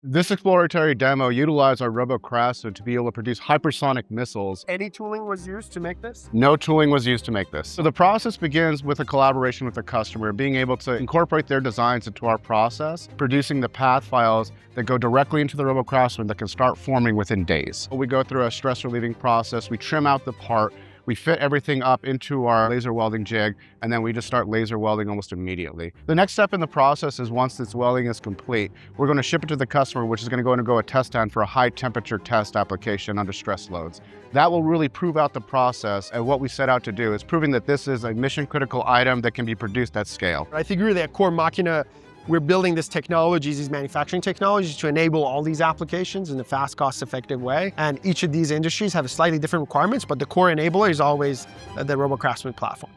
This exploratory demo utilized our Robocrafftman to be able to produce hypersonic missiles. Any tooling was used to make this? No tooling was used to make this. So the process begins with a collaboration with the customer, being able to incorporate their designs into our process, producing the path files that go directly into the Robocrafftman that can start forming within days. We go through a stress relieving process, we trim out the part, we fit everything up into our laser welding jig, and then we just start laser welding almost immediately. The next step in the process is once this welding is complete, we're going to ship it to the customer, which is going to go undergo a test stand for a high temperature test application under stress loads. That will really prove out the process, and what we set out to do is proving that this is a mission critical item that can be produced at scale. I think really at core Machina, we're building these technologies, these manufacturing technologies to enable all these applications in a fast, cost-effective way. And each of these industries have slightly different requirements, but the core enabler is always the Robocrafftman platform.